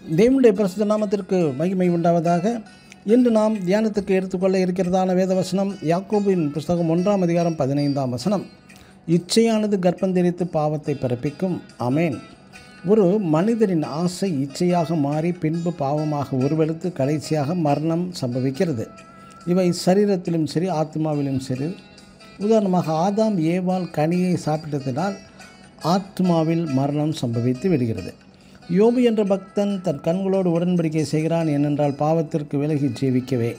தேவனுடைய பரிசுத்த நாமத்திற்கு மகிமை உண்டாவதாக. இன்று நாம் தியானத்துக்கு எடுத்துக்கொள்ள இருக்கிறதான வேத வசனம் யாக்கோபின் புஸ்தகம் 1ஆம் அதிகாரம் 15ஆம் வசனம். இச்சையானது கர்ப்பந்தரித்து பாவத்தை பிறப்பிக்கும். ஆமேன். ஒரு மனிதரின் ஆசை இச்சையாக மாறி பின்பு பாவமாக உருவெடுத்து கடைசியாக மரணம் சம்பவிக்கிறது. இவை சரீரத்திலும் சரி ஆத்மாவிலும் சரி. உதாரணமாக ஆதாம் ஏவாள் கனியை சாப்பிட்டதினால் ஆத்மாவில் மரணம் சம்பவித்து விடுகிறது. யோபு என்ற பக்தன் தன் கண்களோடு உடன்படிக்கை செய்கிறான். ஏனென்றால் பாவத்திற்கு விலகி ஜீவிக்கவே.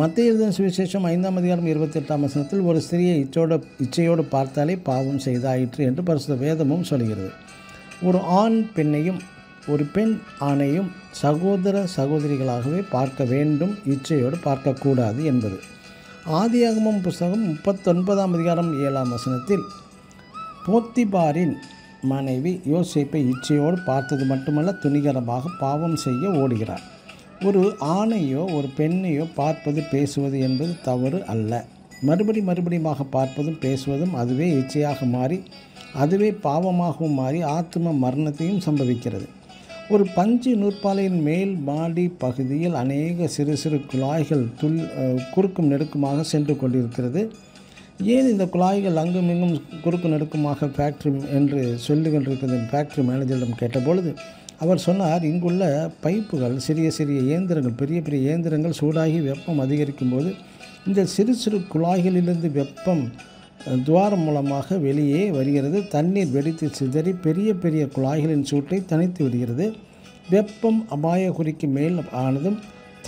மத்தேயு எழுதின சுவிசேஷம் 5ஆம் அதிகாரம் 28ஆம் வசனத்தில் ஒரு ஸ்திரியை இச்சையோடு பார்த்தாலே பாவம் செய்தாயிற்று என்று பரிசுத்த வேதமும் சொல்கிறது. ஒரு ஆண் பெண்ணையும் ஒரு பெண் ஆணையும் சகோதர சகோதரிகளாகவே பார்க்க வேண்டும், இச்சையோடு பார்க்கக்கூடாது என்பது. ஆதியாகமம் புஸ்தகம் 39ஆம் அதிகாரம் 7ஆம் வசனத்தில் போத்திபாரின் மனைவி யோசேப்பை இச்சையோடு பார்த்தது மட்டுமல்ல, துணிகரமாக பாவம் செய்ய ஓடுகிறார். ஒரு ஆணையோ ஒரு பெண்ணையோ பார்ப்பது பேசுவது என்பது தவறு அல்ல. மறுபடியுமாக பார்ப்பதும் பேசுவதும் அதுவே இச்சையாக மாறி அதுவே பாவமாகவும் மாறி ஆத்ம மரணத்தையும் சம்பவிக்கிறது. ஒரு பஞ்சு நூற்பாலையின் மேல் மாடி பகுதியில் அநேக சிறு சிறு குழாய்கள் குறுக்கும் நெடுக்குமாக சென்று கொண்டிருக்கிறது. ஏன் இந்த குழாய்கள் அங்கும் இங்கும் குறுக்கு நெடுக்குமாக ஃபேக்ட்ரி என்று சொல்லிக்கொண்டிருக்கிறது ஃபேக்ட்ரி மேனேஜரிடம் கேட்டபொழுது அவர் சொன்னார், இங்குள்ள பைப்புகள் சிறிய சிறிய இயந்திரங்கள் பெரிய பெரிய இயந்திரங்கள் சூடாகி வெப்பம் அதிகரிக்கும் போது இந்த சிறு சிறு குழாய்களிலிருந்து வெப்பம் துவாரம் மூலமாக வெளியே வருகிறது. தண்ணீர் வெடித்து சிதறி பெரிய பெரிய குழாய்களின் சூட்டை தணித்து விடுகிறது. வெப்பம் அபாயகுறிக்கு மேல் ஆனதும்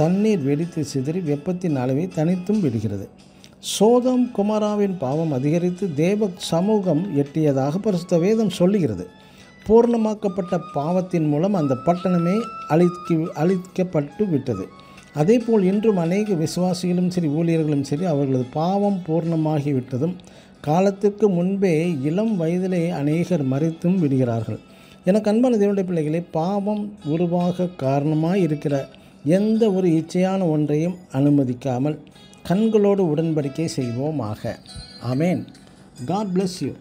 தண்ணீர் வெடித்து சிதறி வெப்பத்தின் அளவை தணித்தும் விடுகிறது. சோதம் குமாராவின் பாவம் அதிகரித்து தேவ சமூகம் எட்டியதாக பரிசுத்த வேதம் சொல்லுகிறது. பூர்ணமாக்கப்பட்ட பாவத்தின் மூலம் அந்த பட்டணமே அழிக்கப்பட்டு விட்டது. அதேபோல் இன்றும் அநேக விசுவாசிகளும் சரி ஊழியர்களும் சரி அவர்களது பாவம் பூர்ணமாகிவிட்டதும் காலத்திற்கு முன்பே இளம் வயதிலே அநேகர் மறித்தும் விடுகிறார்கள். எனக்கு அன்பான தேவனுடைய பிள்ளைகளே, பாவம் உருவாக காரணமாய் இருக்கிற எந்த ஒரு இச்சையான ஒன்றையும் அனுமதிக்காமல் கண்களோடு உடன்படிக்கை செய்வோமாக. ஆமேன். God bless you.